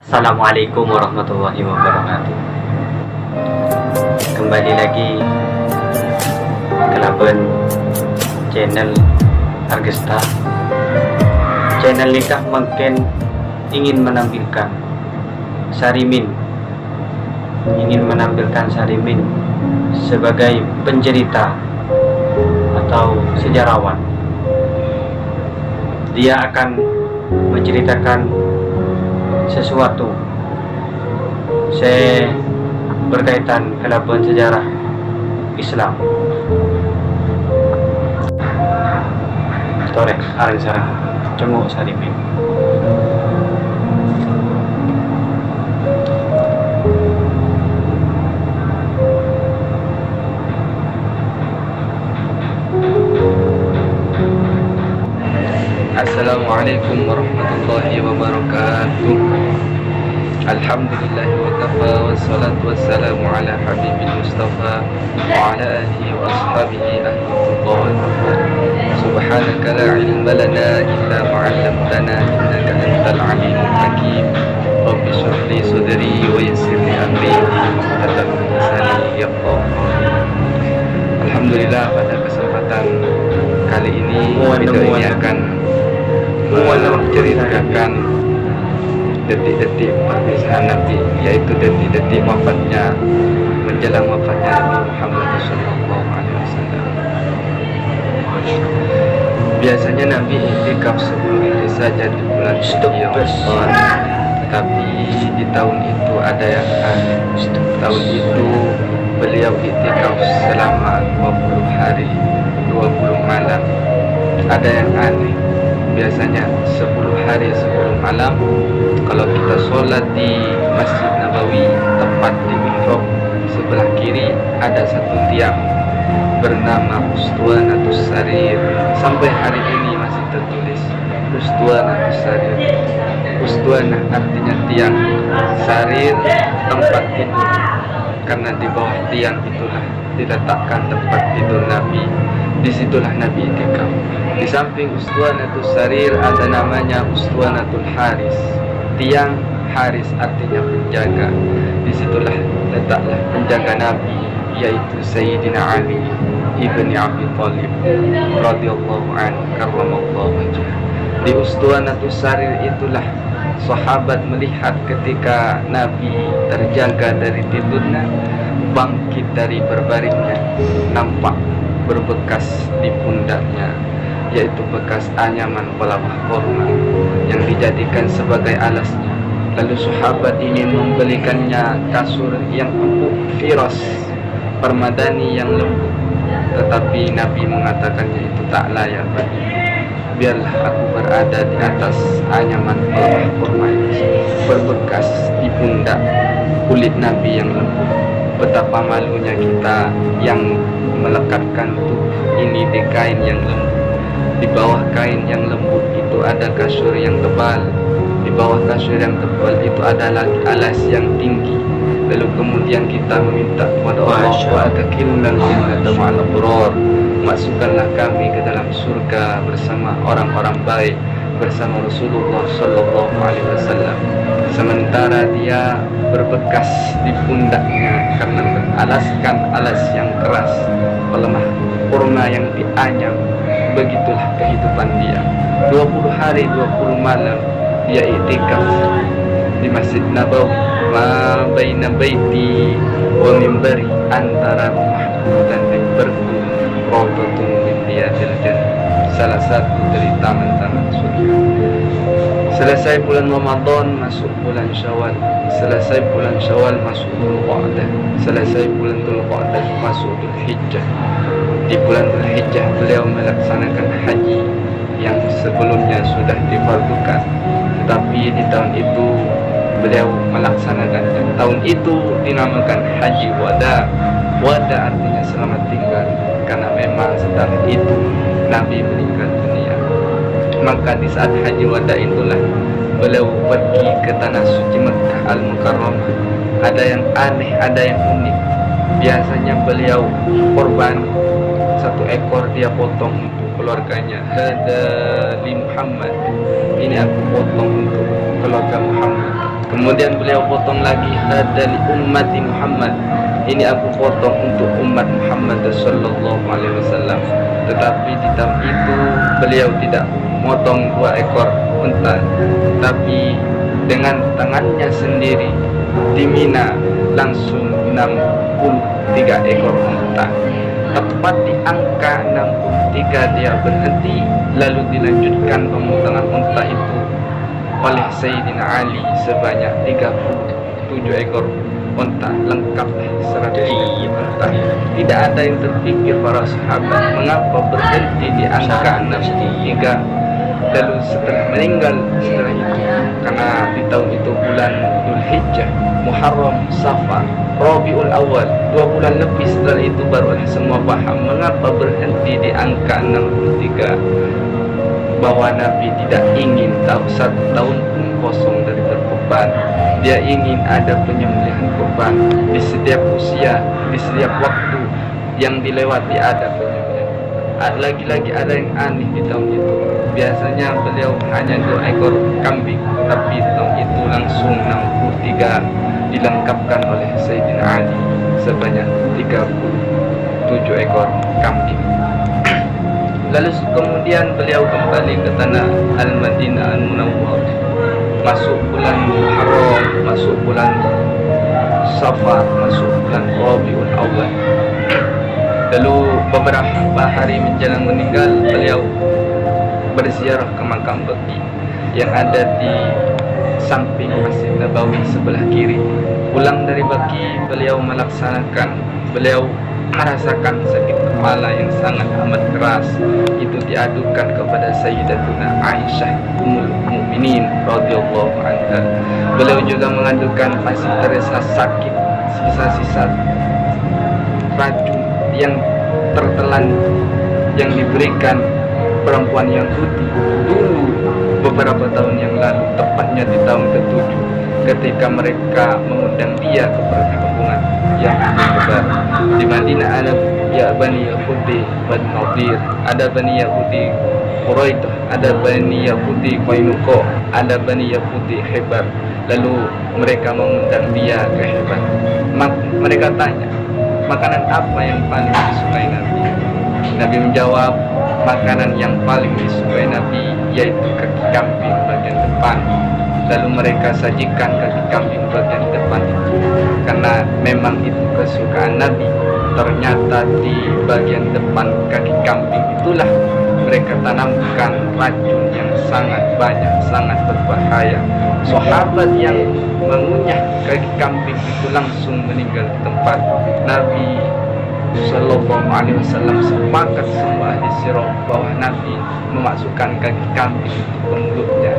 Assalamualaikum warahmatullahi wabarakatuh. Kembali lagi ke Laben channel Argesta. Channel ini mungkin ingin menampilkan Sarimin sebagai pencerita atau sejarawan. Dia akan menceritakan sesuatu berkaitan kelabuan sejarah Islam. Torek areng sareng cenguk Sarimin. Assalamualaikum warahmatullahi wabarakatuh. Alhamdulillah wa kafa wassalatu wassalamu ala habibil mustafa wa ala alihi wa ashabihi ahlullah. Subhanaka la ilma lana illa ma 'allamtana innaka antal alimul hakim. Rabbi shrah li sadri wa yassir li amri hatta lisani yafqahu. Alhamdulillah, pada kesempatan kali ini video ini akan menceritakan detik-detik perpisahan Nabi, yaitu detik-detik wafatnya, menjelang wafatnya Nabi Muhammad SAW. Biasanya Nabi iktikaf sebelum itu saja di bulan Ramadan, tapi di tahun itu ada yang aneh. Tahun itu beliau iktikaf selama 20 hari 20 malam. Ada yang aneh, biasanya 10 hari 10 malam kalau kita sholat di Masjid Nabawi, tepat di mihrab sebelah kiri ada satu tiang bernama Ustuanatus Sarir. Sampai hari ini masih tertulis Ustuanatus Sarir. Ustuanah artinya tiang, Sarir tempat tidur, karena di bawah tiang itulah diletakkan tempat tidur Nabi. Disitulah Nabi itikaf. Di samping Ustuanatus Sarir ada namanya Ustuanatul Haris. Tiang Haris artinya penjaga. Disitulah letaklah penjaga Nabi, yaitu Sayyidina Ali ibni Abi Thalib radhiyallahu anhu karramallahu wajhah. Di Ustuanatus Sarir itulah sahabat melihat ketika Nabi terjaga dari tidurnya, bangkit dari berbaringnya, nampak berbekas di pundaknya, yaitu bekas anyaman pelawah korma yang dijadikan sebagai alasnya. Lalu sahabat ingin membelikannya kasur yang empuk, firas, permadani yang lembut, tetapi Nabi mengatakannya itu tak layak bagimu. Biarlah aku berada di atas anyaman pelawah korma ini, berbekas di pundak kulit Nabi yang lembut. Betapa malunya kita yang melekatkan tubuh ini di kain yang lembut. Di bawah kain yang lembut itu ada kasur yang tebal. Di bawah kasur yang tebal itu ada lagi alas yang tinggi. Lalu kemudian kita meminta kepada Allah, wa adkhilnal jannata ma'al abrar, masukkanlah kami ke dalam surga bersama orang-orang baik, bersama Rasulullah sallallahu alaihi wasallam. Sementara dia berbekas di pundaknya karena beralaskan alas yang keras, pelemah kurma yang dianyam. Begitulah kehidupan dia. 20 hari 20 malam dia iktikaf di Masjid Nabawi. Ma baina baiti wa mimbari, antara rumahku dan mimbarku rawdatun min riyadil jannah, salah satu dari taman-taman surga. Selesai bulan Ramadan, masuk bulan Syawal. Selesai bulan Syawal, masuk Dzulqa'dah. Selesai bulan Dzulqa'dah, masuk Dzulhijjah. Di bulan Dzulhijjah beliau melaksanakan haji yang sebelumnya sudah difardukan, tetapi di tahun itu beliau melaksanakannya. Tahun itu dinamakan Haji Wada. Wada artinya selamat tinggal, karena memang setelah itu Nabi meninggal dunia. Maka di saat Haji Wada itulah beliau pergi ke tanah suci Mekah Al-Mukarramah. Ada yang aneh, ada yang unik. Biasanya beliau korban, satu ekor dia potong untuk keluarganya. Hada li Muhammad, ini aku potong untuk keluarga Muhammad. Kemudian beliau potong lagi, hadali ummati Muhammad, ini aku potong untuk umat Muhammad sallallahu alaihi wasallam. Tetapi di tahun itu beliau tidak motong 2 ekor unta, tapi dengan tangannya sendiri di Mina langsung 63 ekor unta. Tepat di angka 63 dia berhenti, lalu dilanjutkan pemotongan unta itu oleh Sayyidina Ali sebanyak 37 ekor unta, lengkap 100 unta. Tidak ada yang terpikir para sahabat mengapa berhenti di angka 63 lalu setelah meninggal setelah itu, karena di tahun itu bulan Dzulhijjah, Muharram, Safar, Rabiul Awal, 2 bulan lebih setelah itu barulah semua paham mengapa berhenti di angka 63, bahwa Nabi tidak ingin tahu 1 tahun pun kosong dari berkorban. Dia ingin ada penyembelihan korban di setiap usia, di setiap waktu yang dilewati ada penyembelihan. Lagi-lagi ada yang aneh di tahun itu. Biasanya beliau hanya 2 ekor kambing, tapi di tahun itu langsung 63 dilengkapkan oleh Sayyidina Ali sebanyak 37 ekor kambing. Lalu kemudian beliau kembali ke tanah Al-Madinah Al-Munawwarah, masuk bulan Muharram, masuk bulan Safar, masuk bulan Rabiul Awal. Lalu beberapa hari menjelang meninggal, beliau berziarah ke makam Baqi yang ada di samping Masjid Nabawi sebelah kiri. Pulang dari Baqi, beliau merasakan sakit kepala yang sangat amat keras. Itu diadukan kepada Sayyidatuna Aisyah Ummul Mukminin radhiyallahu anha. Beliau juga mengadukan masih terasa sakit, sisa-sisa racun yang tertelan yang diberikan perempuan Yahudi dulu beberapa tahun yang lalu, tepatnya di tahun ke-7 ketika mereka mengundang dia ke perkampungan yang besar. Di Madinah ada Bani Yahudi Bani Nadir, ada Bani Yahudi Quraidah, ada Bani Yahudi Qainuqa, ada Bani Yahudi Khaybar. Lalu mereka mengundang dia ke Khaybar. Mereka tanya, makanan apa yang paling disukai Nabi? Nabi menjawab, makanan yang paling disukai Nabi yaitu kaki kambing bagian depan. Lalu mereka sajikan kaki kambing bagian depan itu, karena memang itu kesukaan Nabi. Ternyata di bagian depan kaki kambing itulah mereka tanamkan racun yang sangat banyak, sangat berbahaya. Sahabat yang mengunyah kaki kambing itu langsung meninggal di tempat. Nabi Sallallahu Alaihi Wasallam sepakat semua ahli sirah bahwa Nabi memasukkan kaki kambing itu ke mulutnya.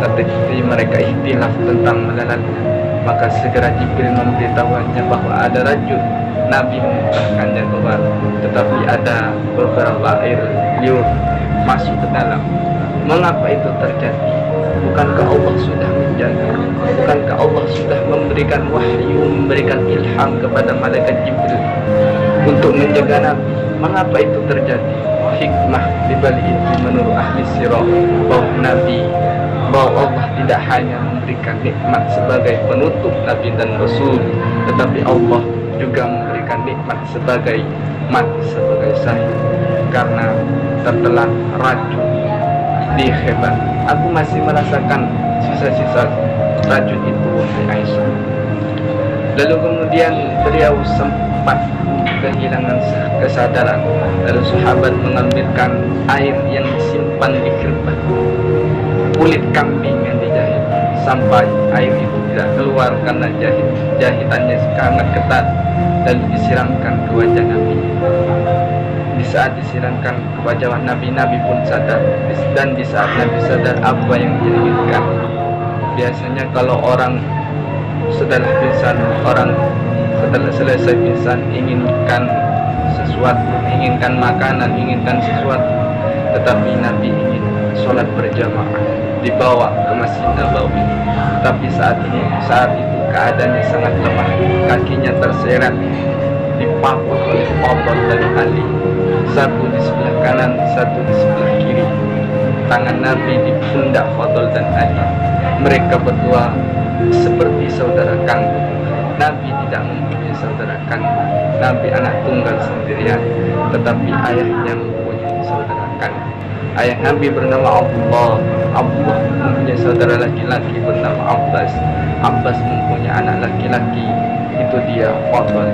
Tetapi mereka ikhtilaf tentang melalatnya. Maka segera Jibril memberitahuannya bahwa ada racun. Nabi memuntahkannya keluar, tetapi ada beberapa air liur masuk ke dalam. Mengapa itu terjadi? Bukankah Allah sudah menjaga? Bukankah Allah sudah memberikan wahyu, memberikan ilham kepada malaikat Jibril untuk menjaga Nabi? Mengapa itu terjadi? Hikmah dibalik itu menurut ahli sirah bahwa Allah tidak hanya memberikan nikmat sebagai penutup Nabi dan Rasul, tetapi Allah juga memberikan nikmat sebagai mati sebagai syahid karena tertelan racun di Khaybar. Aku masih merasakan sisa-sisa racun itu, wahai Aisyah. Lalu kemudian beliau sempat kehilangan kesadaran. Lalu sahabat mengambilkan air yang disimpan di kerbau, kulit kambing yang dijahit, sampai air itu tidak keluar karena jahitannya sangat ketat. Lalu disiramkan ke wajah Nabi. Di saat disiramkan ke wajah Nabi, Nabi pun sadar. Dan di saat Nabi sadar, apa yang diinginkan? Biasanya kalau orang setelah pingsan, orang setelah selesai pingsan inginkan sesuatu, inginkan makanan, inginkan sesuatu. Tetapi Nabi ingin sholat berjamaah, dibawa ke Masjid Nabawi. Tapi saat itu keadaannya sangat lemah, kakinya terseret, dipapah oleh Fadl dan Ali, satu di sebelah kanan, satu di sebelah kiri. Tangan Nabi di pundak Fadl dan Ali. mereka berdua seperti saudara kandung. Nabi tidak mempunyai saudara kandung. Nabi anak tunggal sendirian, tetapi ayahnya mempunyai saudara kandung. Ayah Nabi bernama Abdullah. Abdullah mempunyai saudara laki-laki bernama Abbas. Abbas mempunyai anak laki-laki, itu dia Fadl.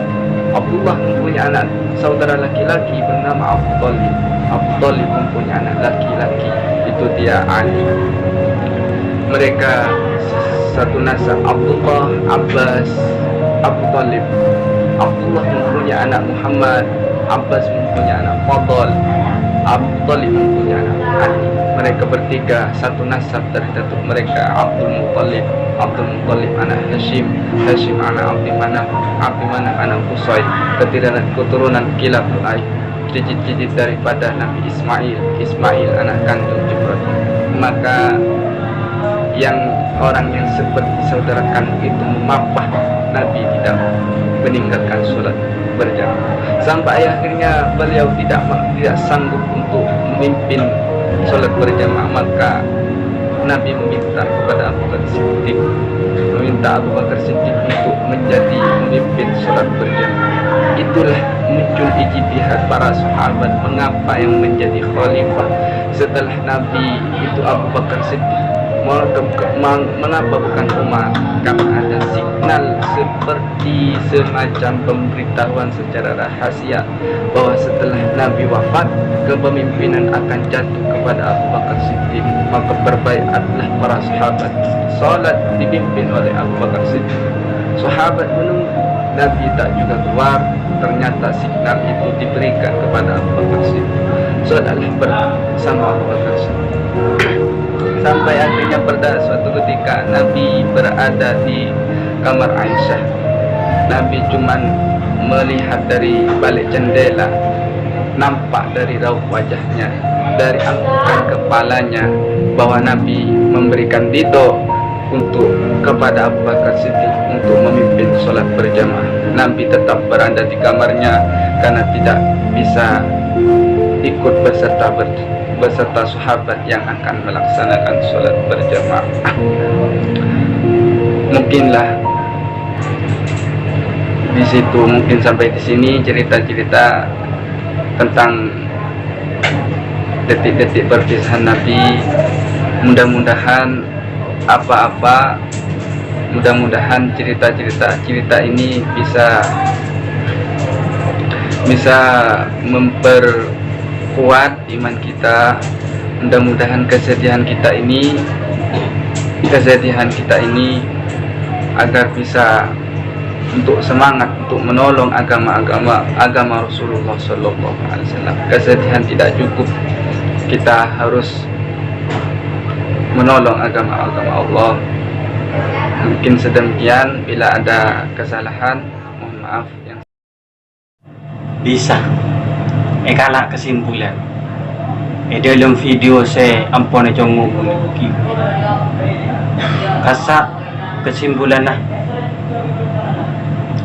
Abdullah mempunyai anak saudara laki-laki bernama Abu Thalib. Abu Thalib mempunyai anak laki-laki, itu dia Ali. Mereka satu nasab, Abdullah, Abbas, Abu Thalib. Abdullah mempunyai anak Muhammad, Abbas mempunyai anak Fadl, Abu Thalib mempunyai anak Ali. Mereka bertiga satu nasab dari datuk mereka, Abdul Muttalib. Abdul Muttalib anak Hashim, Hashim anak Abdi Manaf, Abdi Manaf anak Qusay. Keturunan Kilab Lu'ay, cicit-cicit daripada Nabi Ismail, Ismail anak kandung Jibril. Maka yang orang yang seperti saudara kandung itu memapah Nabi tidak meninggalkan sholat berjamaah, sampai akhirnya beliau tidak sanggup untuk memimpin sholat berjamaah. Maka Nabi meminta kepada Abu Bakar Siddiq, untuk menjadi pemimpin sholat berjamaah. Itulah muncul ijtihad para sahabat mengapa yang menjadi khalifah setelah Nabi itu Abu Bakar Siddiq. Mengapa bukan Umar? Karena ada signal seperti semacam pemberitahuan secara rahasia bahwa setelah Nabi wafat, kepemimpinan akan jatuh kepada Abu Bakar Siddiq. Maka berbaiatlah para sahabat, salat dipimpin oleh Abu Bakar Siddiq. Sahabat menunggu, Nabi tak juga keluar. Ternyata signal itu diberikan kepada Abu Bakar Siddiq. Salatlah bersama Abu Bakar Siddiq. Sampai akhirnya pada suatu ketika Nabi berada di kamar Aisyah. Nabi cuman melihat dari balik jendela, nampak dari raut wajahnya, dari angkukan kepalanya, bahwa Nabi memberikan ridho untuk kepada Abu Bakar Siddiq untuk memimpin sholat berjamaah. Nabi tetap berada di kamarnya karena tidak bisa ikut beserta sahabat yang akan melaksanakan sholat berjamaah. Mungkinlah di situ, mungkin sampai di sini cerita-cerita tentang detik-detik perpisahan Nabi. Mudah-mudahan mudah-mudahan cerita ini bisa memperkuat iman kita. Mudah-mudahan kesedihan kita ini agar bisa untuk semangat untuk menolong agama Rasulullah Sallallahu Alaihi Wasallam. Kesedihan tidak cukup, kita harus menolong agama Allah. Mungkin sedemikian. Bila ada kesalahan, mohon maaf. Bisa kalak kesimpulan dalam video saya ampun jongo kasak kesimpulan lah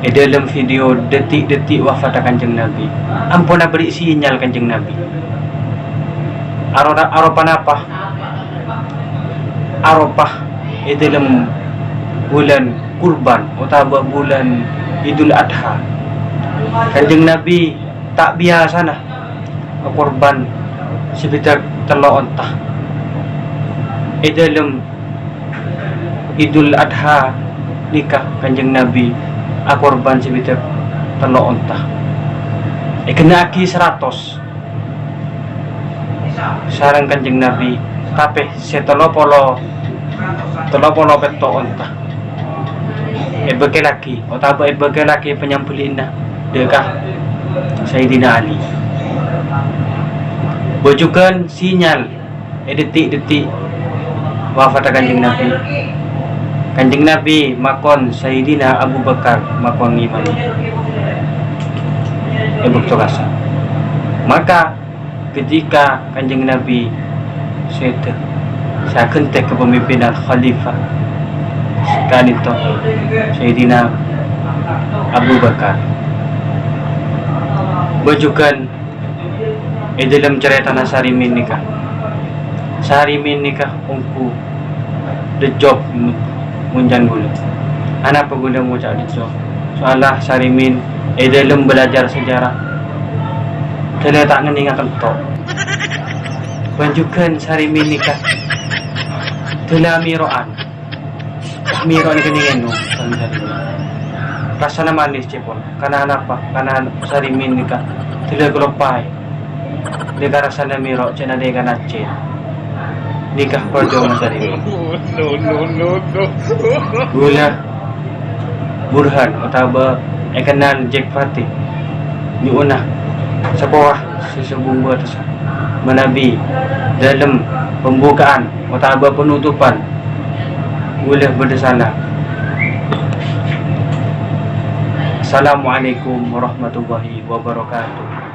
dalam video detik-detik wafat Kanjeng Nabi. Ampun beri sinyal Kanjeng Nabi Arafah dalam bulan kurban atau bulan Idul Adha. Kanjeng Nabi tak biasa nah korban sekitar 3 ontah. Dalam Idul Adha nikah Kanjeng Nabi korban sekitar 3 ontah. Kena aki 100 sarang Kanjeng Nabi, tapi setolopolo peto ontah. Bagi laki penyambulin na dekah Sayyidina Ali. Bojukan sinyal detik-detik wafat Kanjeng Nabi. Kanjeng Nabi makon Sayyidina Abu Bakar makon imani bukto rasa. Maka ketika Kanjeng Nabi saya kentek kepemimpinan Khalifah sekali itu Sayyidina Abu Bakar. Bojukan dalam cerita Sarimin nikah ungku the job munjan gula. Anak pengguna mengucap the job. Soalah Sarimin dalam belajar sejarah. Telah tak ngeningat kentok. Banjukan Sarimin nikah. Telah miroan. Miroan keningan no. Rasa manis cepon. Karena apa? Karena Sarimin nikah. Telah kelopay. Dia rasa na miro. Cina dia kan aceh. Nikah pada Mas Sarimin. No. Gula Burhan atau kenal Jack Fatih ni unah sa bawah sesubung atas menabi dalam pembukaan atau penutupan boleh bersalah. Assalamualaikum warahmatullahi wabarakatuh.